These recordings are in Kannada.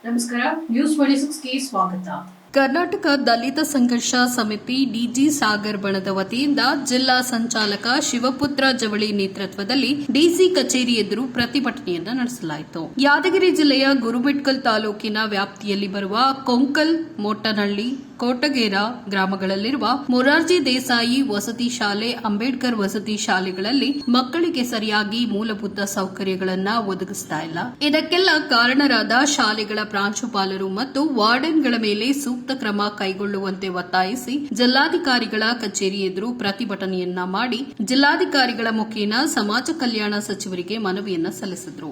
ನಮಸ್ಕಾರ, ನ್ಯೂಸ್ 26ಗೆ ಸ್ವಾಗತ. ಕರ್ನಾಟಕ ದಲಿತ ಸಂಘರ್ಷ ಸಮಿತಿ ಡಿಜಿ ಸಾಗರ್ ಬಣದ ವತಿಯಿಂದ ಜಿಲ್ಲಾ ಸಂಚಾಲಕ ಶಿವಪುತ್ರ ಜವಳಿ ನೇತೃತ್ವದಲ್ಲಿ ಡಿಸಿ ಕಚೇರಿ ಎದುರು ಪ್ರತಿಭಟನೆಯನ್ನು ನಡೆಸಲಾಯಿತು. ಯಾದಗಿರಿ ಜಿಲ್ಲೆಯ ಗುರುಮಿಟ್ಕಲ್ ತಾಲೂಕಿನ ವ್ಯಾಪ್ತಿಯಲ್ಲಿ ಬರುವ ಕೊಂಕಲ್, ಮೋಟನಹಳ್ಳಿ, ಕೋಟಗೇರ ಗ್ರಾಮಗಳಲ್ಲಿರುವ ಮೊರಾರ್ಜಿ ದೇಸಾಯಿ ವಸತಿ ಶಾಲೆ, ಅಂಬೇಡ್ಕರ್ ವಸತಿ ಶಾಲೆಗಳಲ್ಲಿ ಮಕ್ಕಳಿಗೆ ಸರಿಯಾಗಿ ಮೂಲಭೂತ ಸೌಕರ್ಯಗಳನ್ನು ಒದಗಿಸ್ತಾ ಇಲ್ಲ. ಇದಕ್ಕೆಲ್ಲ ಕಾರಣರಾದ ಶಾಲೆಗಳ ಪ್ರಾಂಶುಪಾಲರು ಮತ್ತು ವಾರ್ಡನ್ಗಳ ಮೇಲೆ ಸೂಕ್ತ ಕ್ರಮ ಕೈಗೊಳ್ಳುವಂತೆ ಒತ್ತಾಯಿಸಿ ಜಿಲ್ಲಾಧಿಕಾರಿಗಳ ಕಚೇರಿ ಎದುರು ಪ್ರತಿಭಟನೆಯನ್ನ ಮಾಡಿ ಜಿಲ್ಲಾಧಿಕಾರಿಗಳ ಮುಖೇನ ಸಮಾಜ ಕಲ್ಯಾಣ ಸಚಿವರಿಗೆ ಮನವಿಯನ್ನ ಸಲ್ಲಿಸಿದರು.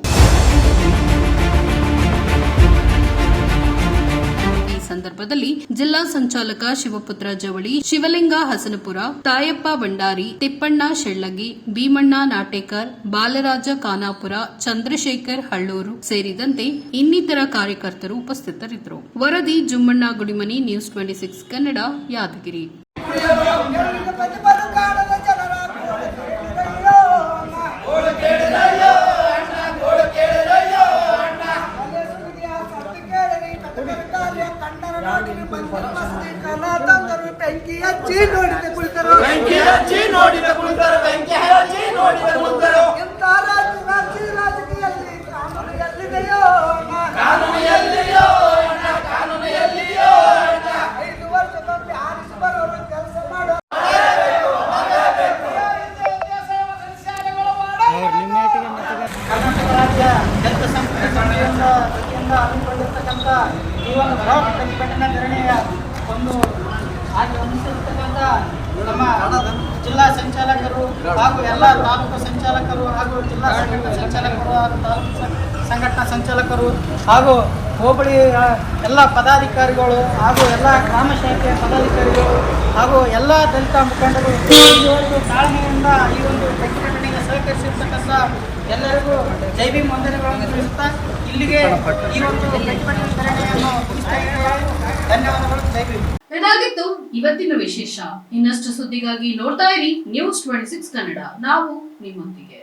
ಸಂದರ್ಭದಲ್ಲಿ ಜಿಲ್ಲಾ ಸಂಚಾಲಕ ಶಿವಪುತ್ರ ಜವಳಿ, ಶಿವಲಿಂಗ ಹಸನಪುರ, ತಾಯಪ್ಪ ಭಂಡಾರಿ, ತಿಪ್ಪಣ್ಣ ಶೆಳ್ಳಗಿ, ಭೀಮಣ್ಣ ನಾಟೇಕರ್, ಬಾಲರಾಜ ಖಾನಾಪುರ, ಚಂದ್ರಶೇಖರ್ ಹಳ್ಳೂರು ಸೇರಿದಂತೆ ಇನ್ನಿತರ ಕಾರ್ಯಕರ್ತರು ಉಪಸ್ಥಿತರಿದ್ದರು. ವರದಿ ಜುಮ್ಮಣ್ಣ ಗುಡಿಮನಿ, ನ್ಯೂಸ್ 26 ಕನ್ನಡ, ಯಾದಗಿರಿ. ಬೆಂಕಿ ಹಚ್ಚಿ ನೋಡಿದ ಕುಳಿತರು ಇಂಥ ರಾಜಕೀಯದಲ್ಲಿ ಕಾನೂನು ಎಲ್ಲಿದೆಯೋ 5 ವರ್ಷಕ್ಕೊಮ್ಮೆ ಆರಿಸಿ ಬರೋರು ಕೆಲಸ ಮಾಡೋ ಕರ್ನಾಟಕ ರಾಜ್ಯ ದಲಿತ ಸಂಘರ್ಷ ಸಮಿತಿಯಿಂದ ವತಿಯಿಂದ ಹಮ್ಮಿಕೊಂಡಿರ್ತಕ್ಕಂಥ ಈ ಒಂದು ಬೃಹತ್ ಪ್ರತಿಭಟನಾ ಧರಣಿಯ ಒಂದು ಅನುಸರಿಸತಕ್ಕಂಥ ನಮ್ಮ ಜಿಲ್ಲಾ ಸಂಚಾಲಕರು ಹಾಗೂ ಎಲ್ಲ ತಾಲೂಕು ಸಂಚಾಲಕರು ಹಾಗೂ ಜಿಲ್ಲಾ ಸಂಚಾಲಕರು ತಾಲೂಕು ಸಂಘಟನಾ ಸಂಚಾಲಕರು ಹಾಗೂ ಹೋಬಳಿ ಎಲ್ಲ ಪದಾಧಿಕಾರಿಗಳು ಹಾಗೂ ಎಲ್ಲ ಗ್ರಾಮ ಶಾಖೆಯ ಪದಾಧಿಕಾರಿಗಳು ಹಾಗೂ ಎಲ್ಲ ದಲಿತ ಮುಖಂಡರು ಇಲ್ಲಿವರೆಗೂ ತಾಳ್ಮೆಯಿಂದ ಈ ಒಂದು ಪ್ರತಿಭಟನೆಗೆ ಸಹಕರಿಸಿರ್ತಕ್ಕಂಥ ಎಲ್ಲರಿಗೂ ಜೈ ಭೀಮ್ ವಂದನೆಗಳನ್ನು ತಿಳಿಸುತ್ತಾ ಇಲ್ಲಿಗೆ ಈ ಒಂದು ಪ್ರತಿಭಟನಾ ಧರಣಿಯನ್ನು ಮುಗಿಸ್ತಾ ಇದ್ದೇವೆ. ಧನ್ಯವಾದಗಳು. ಜೈ ಭೀಮ್. ಇದಾಗಿತ್ತು ಇವತ್ತಿನ ವಿಶೇಷ. ಇನ್ನಷ್ಟು ಸುದ್ದಿಗಾಗಿ ನೋಡ್ತಾ ಇರಿ ನ್ಯೂಸ್ 26 ಕನ್ನಡ. ನಾವು ನಿಮ್ಮೊಂದಿಗೆ.